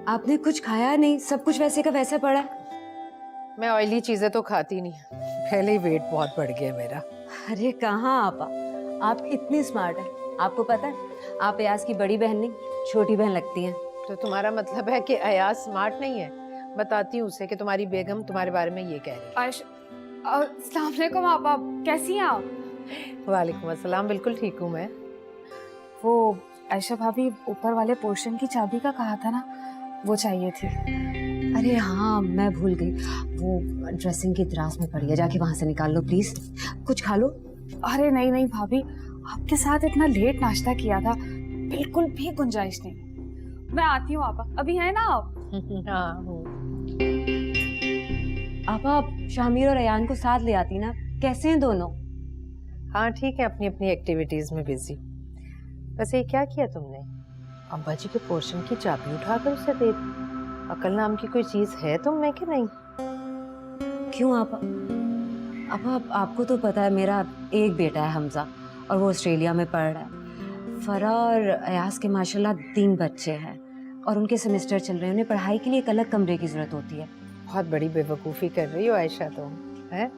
आपने कुछ खाया नहीं, सब कुछ वैसे का वैसा पड़ा है। मैं ऑयली चीजें तो खाती नहीं, पहले ही वेट बहुत बढ़ गया मेरा। अरे कहाँ आपा, आप इतनी स्मार्ट हैं। आपको पता है आप अयाज की बड़ी बहन नहीं छोटी बहन लगती हैं। तो तुम्हारा मतलब है कि अयाज स्मार्ट नहीं है? बताती हूँ उसे कि तुम्हारी बेगम तुम्हारे बारे में ये कह रही है। अस्सलाम वालेकुम आपा, कैसी हैं आप? वालेकुम अस्सलाम, बिल्कुल ठीक हूँ मैं। वो आयशा भाभी ऊपर वाले पोर्शन की चाबी का कहा था ना, वो चाहिए थी। अरे हाँ मैं भूल गई, वो ड्रेसिंग की दराज में पड़ी है, जाके वहां से निकाल लो प्लीज। कुछ खा लो। अरे नहीं नहीं भाभी, आपके साथ इतना लेट नाश्ता किया था, बिल्कुल भी गुंजाइश नहीं। मैं आती हूँ आपा, अभी है ना आप? हाँ हूँ। आपा शामिर और अयान को साथ ले आती ना, कैसे हैं दोनों? हाँ ठीक है, अपनी अपनी एक्टिविटीज में बिजी। वैसे ये क्या किया तुमने? अब्बा जी के पोर्शन की चाबी उठाकर उसे दे दी। अकल नाम की कोई चीज है तुम में कि नहीं? क्यों आपा? आपको तो पता है मेरा एक बेटा है हमजा, और वो ऑस्ट्रेलिया में पढ़ रहा है। फरा और अयाज के माशाल्लाह 3 बच्चे हैं और उनके सेमेस्टर चल रहे हैं। उन्हें पढ़ाई के लिए एक अलग कमरे की जरूरत होती है। बहुत बड़ी बेवकूफ़ी कर रही हो आयशा तुम, हैं?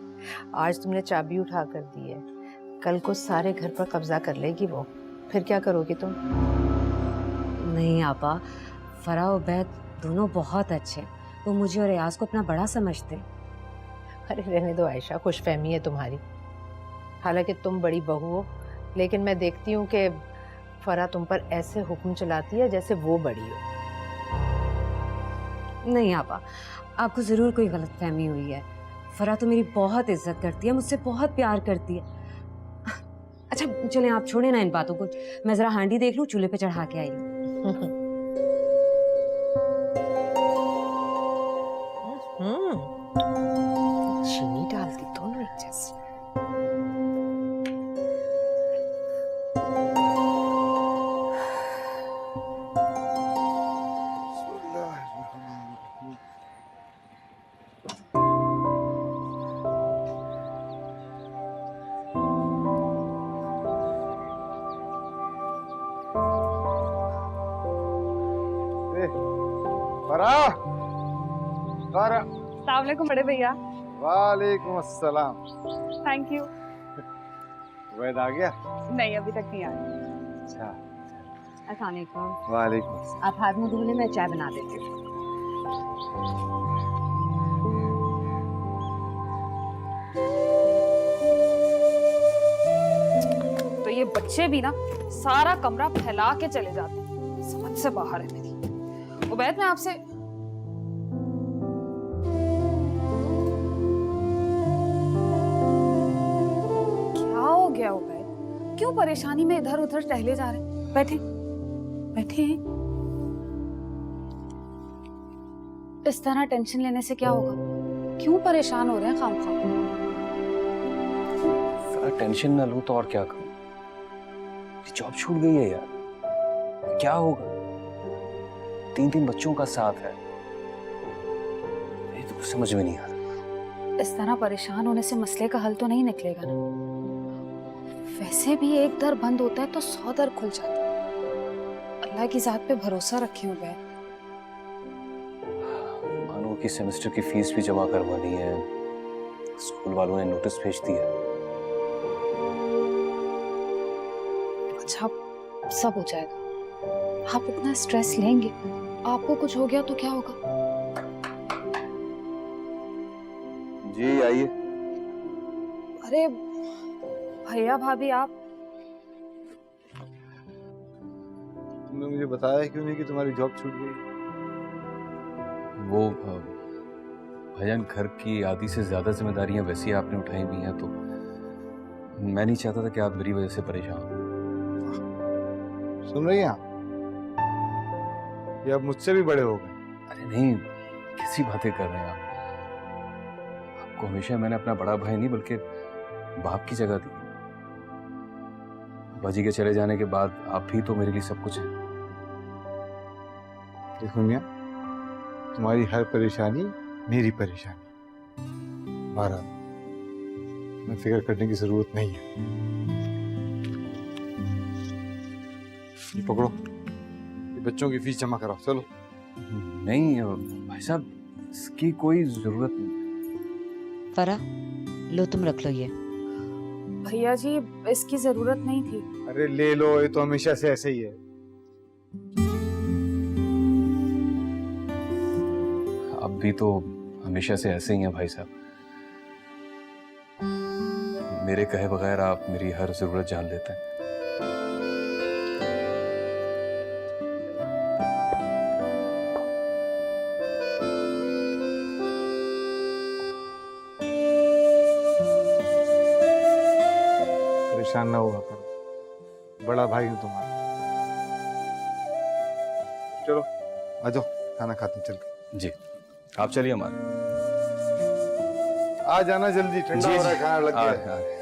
आज तुमने चाबी उठा कर दी है, कल को सारे घर पर कब्जा कर लेगी वो, फिर क्या करोगी तुम? नहीं आपा, फरा और बैत दोनों बहुत अच्छे, वो मुझे और अयाज को अपना बड़ा समझते। अरे रहने दो आयशा, खुशफहमी है तुम्हारी। हालांकि तुम बड़ी बहू हो, लेकिन मैं देखती हूँ कि फरा तुम पर ऐसे हुक्म चलाती है जैसे वो बड़ी हो। नहीं आपा, आपको जरूर कोई गलतफहमी हुई है। फरा तो मेरी बहुत इज्जत करती है, मुझसे बहुत प्यार करती है। अच्छा चलें आप छोड़े ना इन बातों को, मैं जरा हांडी देख लूं, चूल्हे पे चढ़ा के आई हूँ। चीनी डाल दी दोनों एक जैसी। अस्सलाम वालेकुम बड़े भैया। वालेकुम अस्सलाम। Thank you. वैद आ गया? नहीं अभी तक नहीं आया। अच्छा। अस्सलाम वालेकुम। वालेकुम अस्सलाम। आप हाथ मुंह धो लें, मैं चाय बना देती हूँ। तो ये बच्चे भी ना सारा कमरा फैला के चले जाते हैं, समझ से बाहर है मेरी। उबैद मैं आपसे क्या हो गया उबैद? क्यों परेशानी में इधर उधर टहले जा रहे हैं? बैठे बैठे। इस तरह टेंशन लेने से क्या होगा? क्यों परेशान हो रहे हैं खामखा? टेंशन ना लूं तो और क्या करूं? जॉब छूट गई है यार, क्या होगा? 3 बच्चों का साथ है, ये तो कुछ समझ में नहीं आ रहा। इस तरह परेशान होने से मसले का हल तो नहीं निकलेगा ना। वैसे भी एक दर बंद होता है तो 100 दर खुल जाता है। अल्लाह की जात पे भरोसा रखे हुए। मानो कि सेमेस्टर की फीस भी जमा करवानी है, स्कूल वालों ने नोटिस भेज दिया। अच्छा सब हो जाएगा, आप इतना स्ट्रेस लेंगे, आपको कुछ हो गया तो क्या होगा? जी आइए। अरे भैया भाभी आप तुमने मुझे बताया क्यों नहीं कि तुम्हारी जॉब छूट गई? वो भाईजान, घर की आधी से ज्यादा जिम्मेदारियां वैसे ही आपने उठाई हुई हैं, तो मैं नहीं चाहता था कि आप मेरी वजह से परेशान हो। सुन रही हैं आप? ये अब मुझसे भी बड़े हो गए। अरे नहीं, कैसी बातें कर रहे हैं आप? आपको हमेशा मैंने अपना बड़ा भाई नहीं बल्कि बाप की जगह दी। बाजी के चले जाने के बाद आप भी तो मेरे लिए सब कुछ है। देखो मियां, तुम्हारी हर परेशानी मेरी परेशानी। बहरहाल मैं फिक्र करने की जरूरत नहीं है। ये पकड़ो, ये बच्चों की फीस जमा कराओ। चलो नहीं भाई साहब, इसकी कोई जरूरत नहीं। फरा, लो तुम रख लो ये। भैया जी इसकी जरूरत नहीं थी। अरे ले लो, ये तो हमेशा से ऐसे ही है। अब भी तो हमेशा से ऐसे ही हैं भाई साहब। मेरे कहे बगैर आप मेरी हर जरूरत जान लेते हैं। परेशान ना हुआ करो, बड़ा भाई हूं तुम्हारा। चलो आ जाओ, खाना खाते हैं चल के। जी आप चलिए हमारे। आ जाना जल्दी, ठंडा हो रहा है, खाना लग गया है।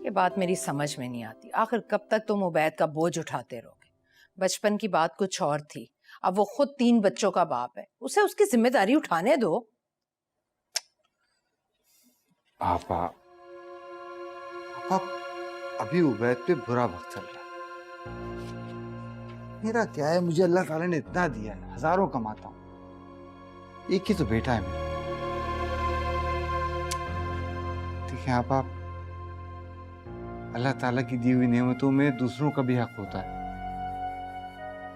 ये बात मेरी समझ में नहीं आती, आखिर कब तक तुम उबैद का बोझ उठाते रहोगे? बचपन की बात कुछ और थी, अब वो खुद 3 बच्चों का बाप है, उसे उसकी जिम्मेदारी उठाने दो। आपा अभी उबैद पे बुरा वक्त चल रहा है। मेरा क्या है, मुझे अल्लाह ताला ने इतना दिया है, हजारों कमाता हूं, एक ही तो बेटा है मेरा। ठीक है आप अल्लाह ताला की दी हुई नेमतों में दूसरों का भी हक होता है,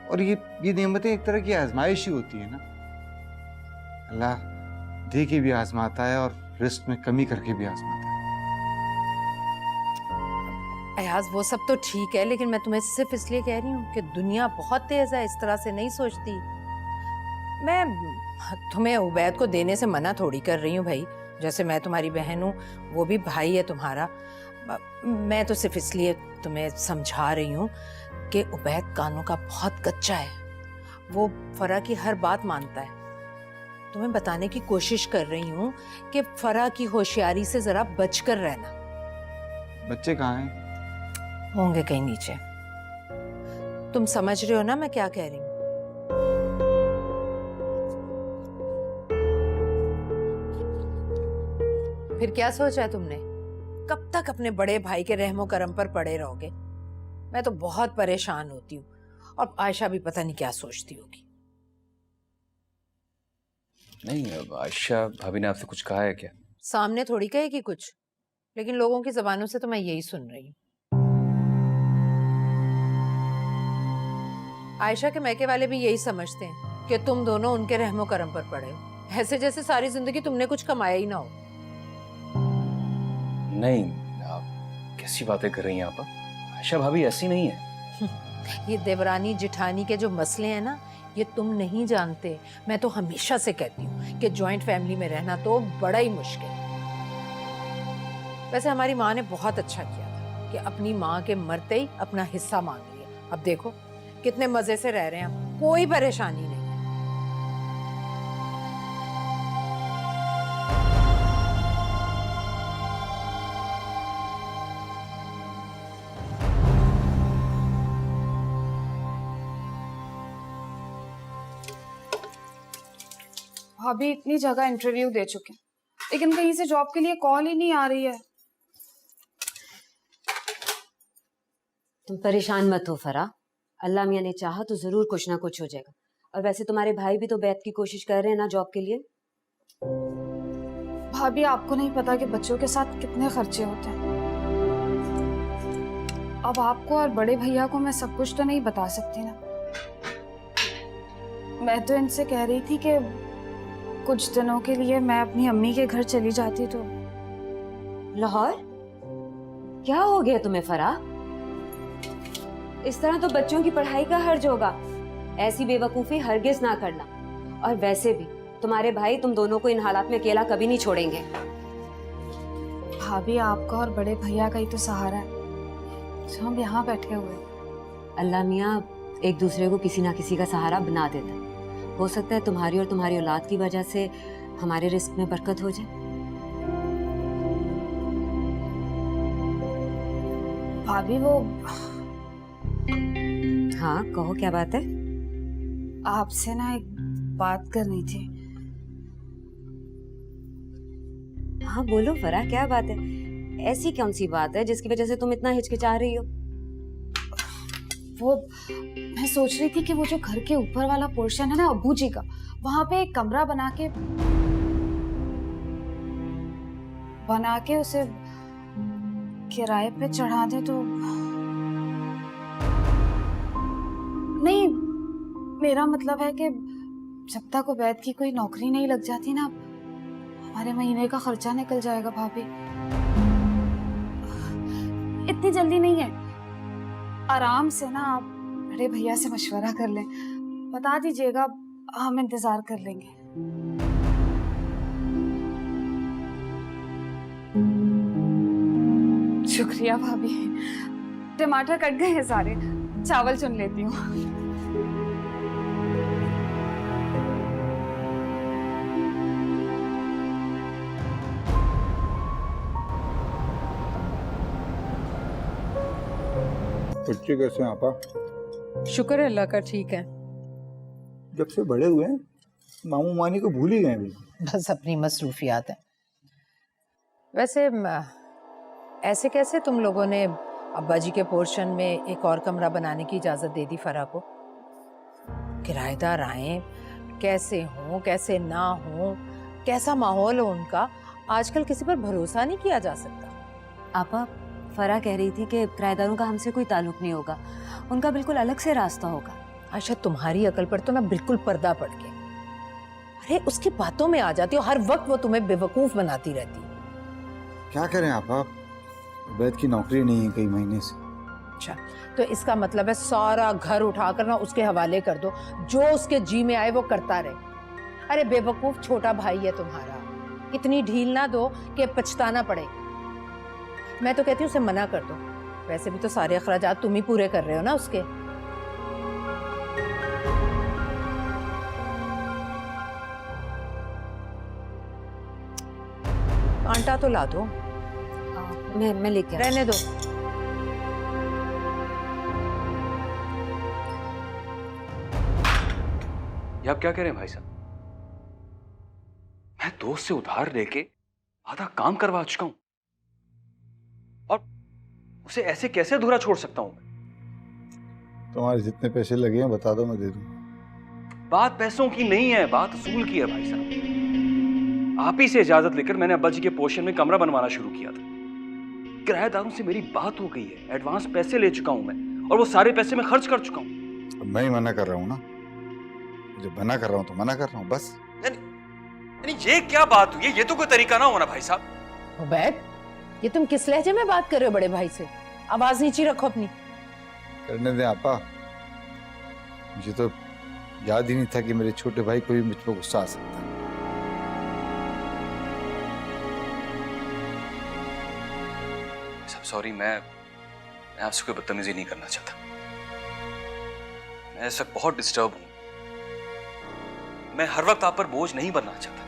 और ये नेमतें एक तरह की आजमाइश ही होती है ना। अल्लाह दे के भी आजमाता है और रिस्क में कमी करके भी आजमाता है। अयाज वो सब तो ठीक है, लेकिन मैं तुम्हें सिर्फ इसलिए कह रही हूँ कि दुनिया बहुत तेज है, इस तरह से नहीं सोचती। मैं तुम्हें उबैद को देने से मना थोड़ी कर रही हूँ भाई, जैसे मैं तुम्हारी बहन हूँ, वो भी भाई है तुम्हारा। मैं तो सिर्फ इसलिए तुम्हें समझा रही हूँ कि उबैद कानों का बहुत कच्चा है, वो फरा की हर बात मानता है। तुम्हें बताने की कोशिश कर रही हूँ कि फरा की होशियारी से जरा बचकर रहना। बच्चे कहाँ हैं? होंगे कहीं नीचे। तुम समझ रहे हो ना मैं क्या कह रही हूँ? फिर क्या सोचा है तुमने? कब तक अपने बड़े भाई के रहमो करम पर पड़े रहोगे? मैं तो बहुत परेशान होती हूँ, और आयशा भी पता नहीं क्या सोचती होगी। नहीं, अब आयशा भाभी ने आपसे कुछ कहा है क्या? सामने थोड़ी कहेगी कुछ, लेकिन लोगों की जबानों से तो मैं यही सुन रही हूँ। आयशा के मैके वाले भी यही समझते हैं कि तुम दोनों उनके रहमो करम पर पड़े हो, ऐसे जैसे सारी जिंदगी तुमने कुछ कमाया ही ना हो। नहीं, आप कैसी बातें कर रही हैं आप? आयशा भाभी ऐसी नहीं है। ये देवरानी जिठानी के जो मसले हैं ना, ये तुम नहीं जानते। मैं तो हमेशा से कहती हूँ कि जॉइंट फैमिली में रहना तो बड़ा ही मुश्किल है। वैसे हमारी माँ ने बहुत अच्छा किया था कि अपनी माँ के मरते ही अपना हिस्सा मांग लिया। अब देखो कितने मजे से रह रहे हैं हम, कोई परेशानी नहीं। भाभी इतनी जगह इंटरव्यू दे चुके हैं, लेकिन कहीं से जॉब के लिए कॉल ही नहीं आ रही है। तुम परेशान मत हो फरा, अल्लाह मियाँ ने चाहा तो जरूर कुछ ना कुछ हो जाएगा। और वैसे तुम्हारे भाई भी तो बैठ की कोशिश कर रहे हैं ना जॉब के लिए। भाभी आपको नहीं पता कि बच्चों के साथ कितने खर्चे होते हैं। अब आपको और बड़े भैया को मैं सब कुछ तो नहीं बता सकती ना। मैं तो इनसे कह रही थी कि कुछ दिनों के लिए मैं अपनी अम्मी के घर चली जाती तो। लाहौर? क्या हो गया तुम्हें फरा? इस तरह तो बच्चों की पढ़ाई का हर्ज होगा। ऐसी बेवकूफी हरगिज ना करना। और वैसे भी तुम्हारे भाई तुम दोनों को इन हालात में अकेला कभी नहीं छोड़ेंगे। भाभी आपका और बड़े भैया का ही तो सहारा है, जो हम यहाँ बैठे हुए। अल्लाह मियाँ एक दूसरे को किसी ना किसी का सहारा बना देता है। हो सकता है तुम्हारी और तुम्हारी औलाद की वजह से हमारे रिस्क में बरकत हो जाए। भाभी वो हाँ कहो, क्या बात है? आपसे ना एक बात करनी थी। हाँ बोलो फरा, क्या बात है? ऐसी कौन सी बात है जिसकी वजह से तुम इतना हिचकिचा रही हो? वो मैं सोच रही थी कि वो जो घर के ऊपर वाला पोर्शन है ना अब्बू जी का, वहां पे एक कमरा बना के उसे किराए पे चढ़ा दे तो। नहीं, मेरा मतलब है कि जब तक उबैद की कोई नौकरी नहीं लग जाती ना, हमारे महीने का खर्चा निकल जाएगा भाभी। इतनी जल्दी नहीं है, आराम से ना आप बड़े भैया से मशवरा कर लें, बता दीजिएगा, हम इंतजार कर लेंगे। शुक्रिया भाभी। टमाटर कट गए हैं सारे, चावल चुन लेती हूँ। बच्चे कैसे हैं आपा? शुक्र है अल्लाह का, ठीक है। जब से बड़े हुए हैं मामू मानी को भूल ही गए अभी। बस अपनी मसरूफियात है। वैसे ऐसे कैसे तुम लोगों ने अब्बा जी के पोर्शन में एक और कमरा बनाने की इजाजत दे दी फरा को? किराएदार आए, कैसे हों कैसे ना हों, कैसा माहौल हो उनका, आजकल किसी पर भरोसा नहीं किया जा सकता। आपा, फरा कह रही थी कि किराएदारों का हमसे कोई ताल्लुक नहीं होगा, उनका बिल्कुल अलग से रास्ता होगा। अच्छा, तुम्हारी अकल पर तो ना बिल्कुल पर्दा पड़ गया। अरे उसकी बातों में आ जाती हो, हर वक्त वो तुम्हें बेवकूफ बनाती रहती। क्या करें आपा, उबैद की नौकरी नहीं है कई महीने से। अच्छा, तो इसका मतलब है सारा घर उठाकर ना उसके हवाले कर दो, जो उसके जी में आए वो करता रहे। अरे बेवकूफ छोटा भाई है तुम्हारा, इतनी ढील ना दो कि पछताना पड़े। मैं तो कहती हूँ उसे मना कर दो, वैसे भी तो सारे अखराजात तुम ही पूरे कर रहे हो ना उसके। आंटा तो ला दो। मैं लेके रहने दो। ये आप क्या कह रहे हैं भाई साहब? मैं दोस्त से उधार लेके आधा काम करवा चुका हूं और उसे ऐसे कैसे अधूरा छोड़ सकता हूं? तुम्हारे जितने पैसे लगे हैं बता दो, मैं दे दूंगा। बात पैसों की नहीं है, बात असूल की है भाई साहब। आप ही से इजाजत लेकर मैंने अब्बा जी के पोर्शन में कमरा बनवाना शुरू किया था। किराएदारों से मेरी बात हो गई है, एडवांस पैसे ले चुका हूं मैं, और वो सारे पैसे मैं खर्च कर चुका हूं। अब मैं ही मना कर रहा हूँ ना, जब मना कर रहा हूँ तो मना कर रहा हूँ बस। यानी ये क्या बात हुई है? ये तो कोई तरीका ना होना भाई साहब। उबैद, ये तुम किस लहजे में बात कर रहे हो बड़े भाई से? आवाज नीचे रखो अपनी। करने दें आपा, मुझे तो याद ही नहीं था कि मेरे छोटे भाई को भी मुझ पर गुस्सा आ सकता है। सॉरी, मैं आपसे कोई बदतमीजी नहीं करना चाहता। मैं इस वक्त बहुत डिस्टर्ब हूं। मैं हर वक्त आप पर बोझ नहीं बनना चाहता।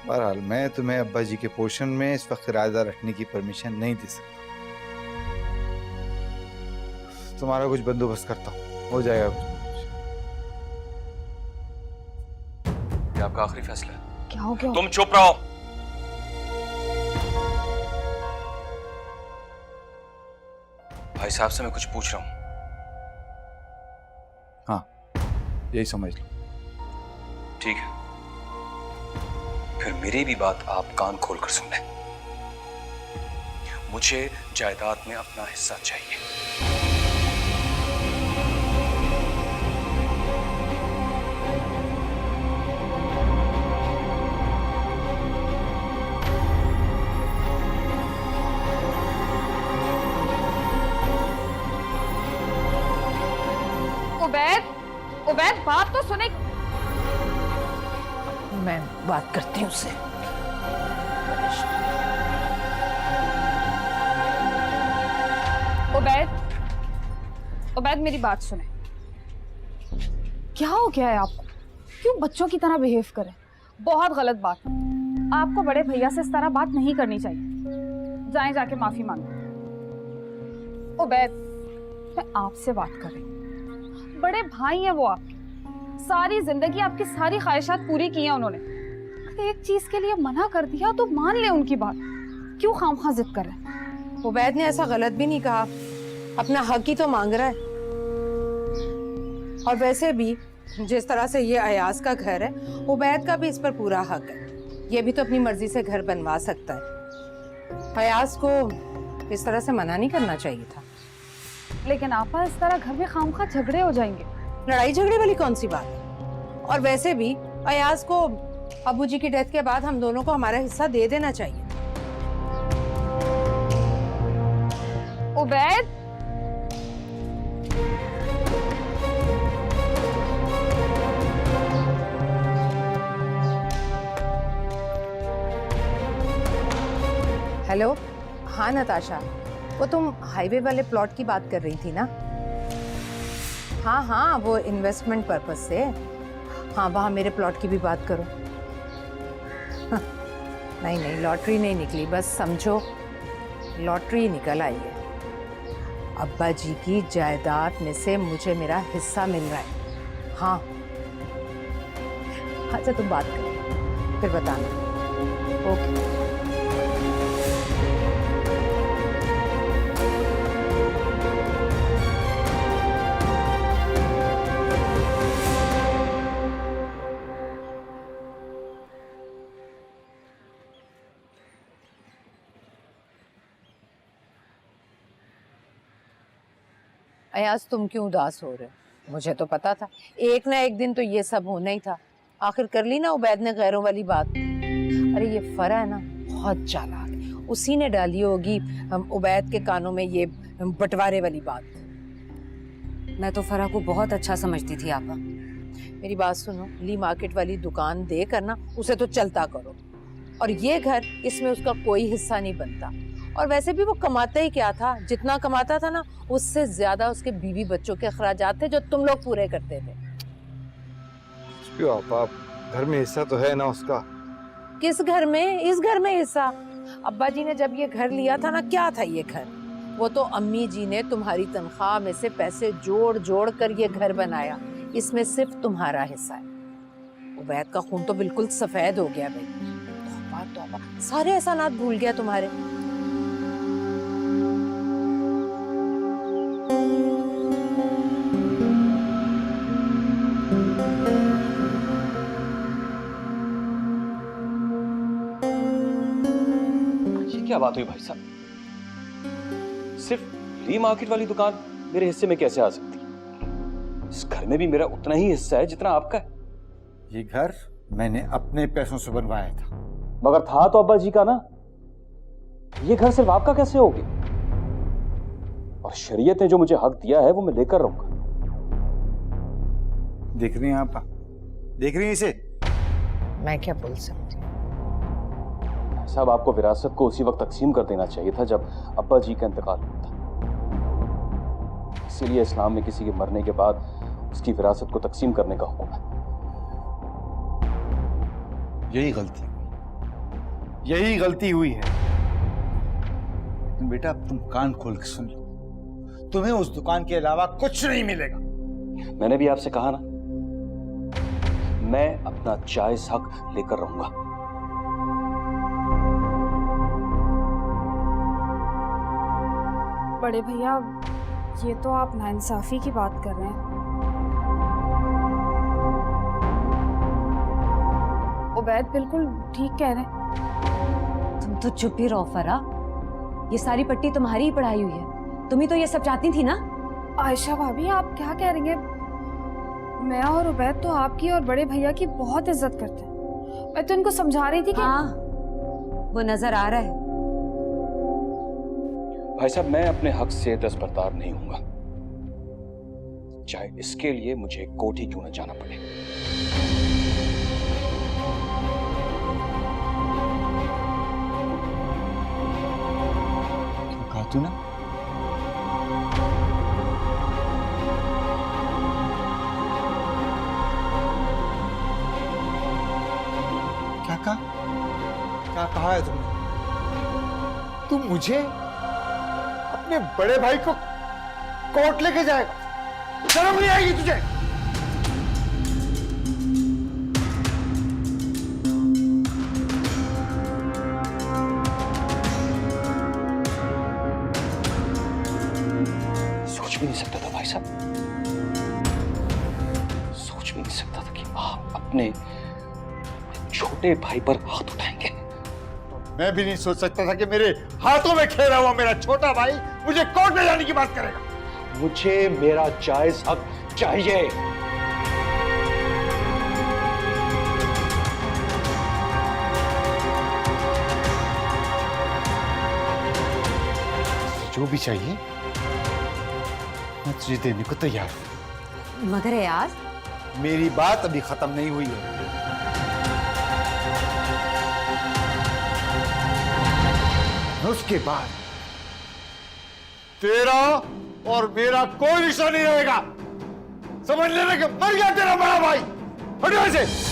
बहरहाल मैं तुम्हें अब्बा जी के पोर्शन में इस वक्त किराएदार रखने की परमिशन नहीं दे सकता। तुम्हारा कुछ बंदोबस्त करता हूँ, हो जाएगा कुछ। ये आपका आखिरी फैसला है। क्या हो गया? तुम चुप रहो। भाई साहब से मैं कुछ पूछ रहा हूं। हाँ, यही समझ लो। ठीक है, फिर मेरी भी बात आप कान खोलकर सुन लें। मुझे जायदाद में अपना हिस्सा चाहिए। उबैद, बात तो सुने। मैं बात करती हूँ उससे। उबैद, मेरी बात सुने। क्या हो गया है आपको? क्यों बच्चों की तरह बिहेव करें? बहुत गलत बात है। आपको बड़े भैया से इस तरह बात नहीं करनी चाहिए। जाएं जाके माफी मांगो। उबैद, मैं आपसे बात कर रही हूँ। बड़े भाई हैं वो आपके, सारी जिंदगी आपकी सारी ख्वाहिशात पूरी की हैं उन्होंने। अगर एक चीज के लिए मना कर दिया तो मान ले उनकी बात, क्यों खामखा जिद कर रहे हैं? उबैद ने ऐसा गलत भी नहीं कहा, अपना हक ही तो मांग रहा है। और वैसे भी जिस तरह से ये अयाज का घर है, उबैद का भी इस पर पूरा हक है। ये भी तो अपनी मर्जी से घर बनवा सकता है। अयाज को इस तरह से मना नहीं करना चाहिए था। लेकिन आपा इस तरह घर में खामखा झगड़े हो जाएंगे। लड़ाई झगड़े वाली कौन सी बात है? और वैसे भी अयाज को अबू जी की डेथ के बाद हम दोनों को हमारा हिस्सा दे देना चाहिए। उबैद, हेलो, हाँ नताशा, वो तुम हाईवे वाले प्लॉट की बात कर रही थी ना? हाँ हाँ, वो इन्वेस्टमेंट पर्पस से। हाँ, वहाँ मेरे प्लॉट की भी बात करो। नहीं नहीं, लॉटरी नहीं निकली, बस समझो लॉटरी निकल आई है। अब्बा जी की जायदाद में से मुझे मेरा हिस्सा मिल रहा है। हाँ, अच्छा तुम बात करो फिर बताना। ओके। अयाज, तुम क्यों उदास हो रहे हो? मुझे तो पता था एक ना एक दिन तो ये सब होना ही था। आखिर कर ली ना उबैद ने गैरों वाली बात। अरे ये फरा है ना, बहुत चालाक है, उसी ने डाली होगी उबैद के कानों में ये बंटवारे वाली बात। मैं तो फरा को बहुत अच्छा समझती थी आपा। मेरी बात सुनो, ली मार्केट वाली दुकान दे कर ना उसे तो चलता करो। और ये घर, इसमें उसका कोई हिस्सा नहीं बनता। और वैसे भी वो कमाता ही क्या था? जितना कमाता था ना, उससे ज्यादा उसके बीवी बच्चों के अखराजात थे जो तुम लोग पूरे करते थे। क्यों आपा, घर में हिस्सा तो है ना उसका। किस घर में? इस घर में हिस्सा? अब्बा जी ने जब ये घर लिया था ना, क्या था ये घर? वो तो अम्मी जी ने तुम्हारी तनख्वाह में से पैसे जोड़ जोड़ कर ये घर बनाया। इसमें सिर्फ तुम्हारा हिस्सा है। उबैद का खून तो बिल्कुल सफेद हो गया भाई। तौबा तौबा, सारे एहसानात भूल गया तुम्हारे। क्या बात हुई भाई साहब? सिर्फ ली मार्केट वाली दुकान मेरे हिस्से में कैसे आ सकती? इस घर में भी मेरा उतना ही हिस्सा है जितना आपका है। ये घर मैंने अपने पैसों से बनवाया था। मगर था तो अब्बा जी का ना। ये घर सिर्फ आपका कैसे हो गया? और शरीयत ने जो मुझे हक दिया है वो मैं लेकर रहूंगा। देख रही हैं आपा, देख रही हैं इसे? मैं क्या बोल सकती? साहब, आपको विरासत को उसी वक्त तकसीम कर देना चाहिए था जब अब्बा जी का इंतकाल हुआ था। इसीलिए इस्लाम में किसी के मरने के बाद उसकी विरासत को तकसीम करने का हुक्म है। यही गलती हुई है। बेटा, अब तुम कान खोल के सुन लो, तुम्हें उस दुकान के अलावा कुछ नहीं मिलेगा। मैंने भी आपसे कहा ना, मैं अपना जायज हक लेकर रहूंगा। बड़े भैया, ये तो आप नाइंसाफी की बात कर रहे हैं। उबैद बिल्कुल ठीक कह रहे हैं। तुम तो चुप ही रहो फरा। ये सारी पट्टी तुम्हारी ही पढ़ाई हुई है। तुम ही तो ये सब चाहती थी ना। आयशा भाभी, आप क्या कह रही हैं? मैं और उबैद तो आपकी और बड़े भैया की बहुत इज्जत करते हैं। मैं तो इनको समझा रही थी कि हाँ, वो नजर आ रहा है। भाई साहब, मैं अपने हक से दस्तबरदार नहीं हूंगा, चाहे इसके लिए मुझे कोर्ट ही क्यों न जाना पड़े। क्यों कहा तू ना? क्या कहा? क्या कहा है तुमने? तुम मुझे अपने बड़े भाई को कोर्ट लेके जाएगा? शर्म नहीं आएगी तुझे? सोच भी नहीं सकता था भाई साहब, सोच भी नहीं सकता था कि आप अपने छोटे भाई पर हाथ उठाएंगे। मैं भी नहीं सोच सकता था कि मेरे हाथों में खेला हुआ मेरा छोटा भाई मुझे कोर्ट में जाने की बात करेगा। मुझे मेरा जायज हक चाहिए। जो भी चाहिए मैं तुझे देने को तैयार हूं। मगर यार, मेरी बात अभी खत्म नहीं हुई है। उसके बाद तेरा और मेरा कोई रिश्ता नहीं रहेगा। समझ लेना कि मर गया तेरा बड़ा भाई। हट यहाँ से।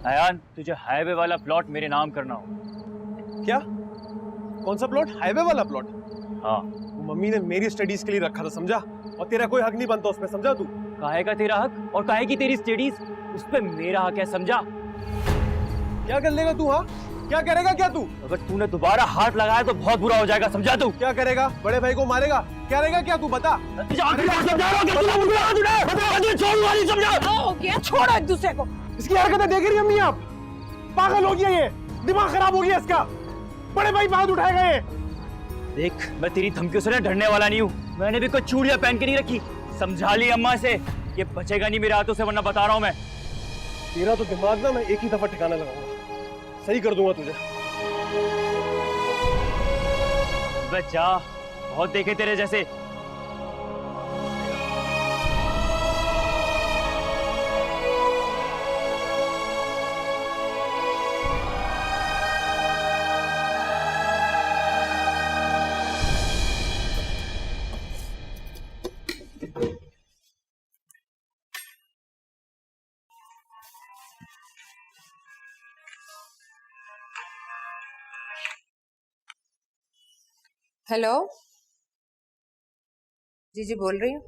अयान, तुझे हाईवे वाला प्लॉट मेरे नाम करना हो। क्या? कौन सा प्लॉट? हाईवे वाला प्लॉट? हाँ। वो मम्मी ने मेरी स्टडीज के लिए रखा था, समझा? और तेरा कोई हक नहीं बनता उसमें, समझा तू? काहे का तेरा हक और काहे की तेरी स्टडीज, उस पे मेरा हक है, समझा? क्या कर लेगा तू? हाँ, क्या करेगा क्या तू? अगर तूने दोबारा हाथ लगाया तो बहुत बुरा हो जाएगा, समझा तू? क्या करेगा? बड़े भाई को मारेगा? क्या करेगा क्या तू? बता। छोड़ो एक दूसरे को। इसकी हरकतें देख रही अम्मी आप? पागल हो गया ये, दिमाग खराब हो गया इसका। बड़े भाई बात उठाएगा ये। देख, मैं तेरी धमकियों से ना डरने वाला नहीं हूँ। मैंने भी कोई चूड़ियां पहन के नहीं रखी। समझा ली अम्मा से, ये बचेगा नहीं मेरे हाथों से, वरना बता रहा हूँ मैं। तेरा तो दिमाग ना मैं एक ही दफा ठिकाना लगाऊंगा, सही कर दूंगा तुझे। बच्चा, बहुत देखे तेरे जैसे। हेलो जी, जी बोल रही हूँ।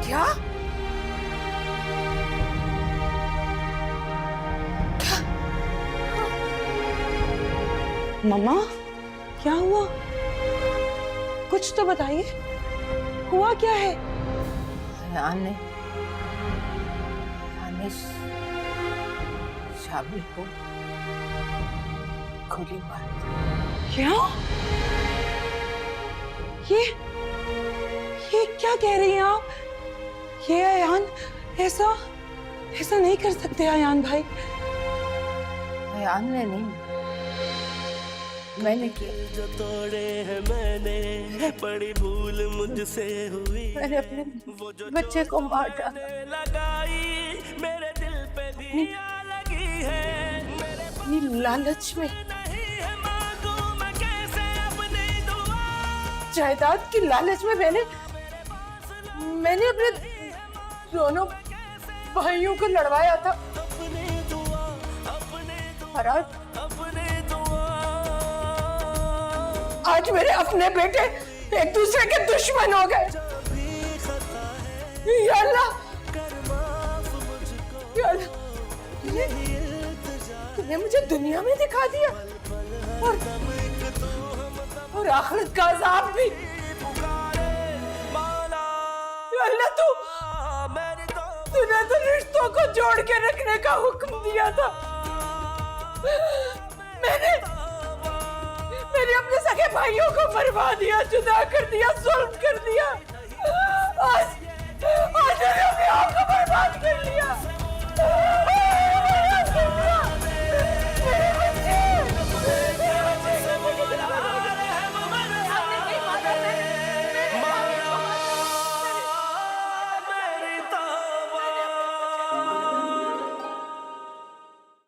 क्या? मम्मा, क्या हुआ? कुछ तो बताइए, हुआ क्या है? अयान ने शाबिर को गोली मार दी। क्या? ये क्या कह रही हैं आप? ये अयान ऐसा नहीं कर सकते अयान भाई। अयान ने नहीं, मैंने किया। जो तोड़े हैं मैंने, बड़ी भूल मुझसे हुई। मैंने अपने बच्चे को मार डाला। लगाई मेरे दिल पे दिया लगी है, अपनी लालच में, जायदाद की लालच में मैंने अपने दोनों भाइयों को लड़वाया था। और आज मेरे अपने बेटे एक दूसरे के दुश्मन हो गए। या अल्लाह, या अल्लाह, तुमने मुझे दुनिया में दिखा दिया और आखिरत का अजाब भी। या अल्लाह, तूने तो रिश्तों को जोड़ के रखने का हुक्म दिया था। मैंने अपने सगे भाइयों को मरवा दिया, जुदा कर दिया, जुल्म कर दिया।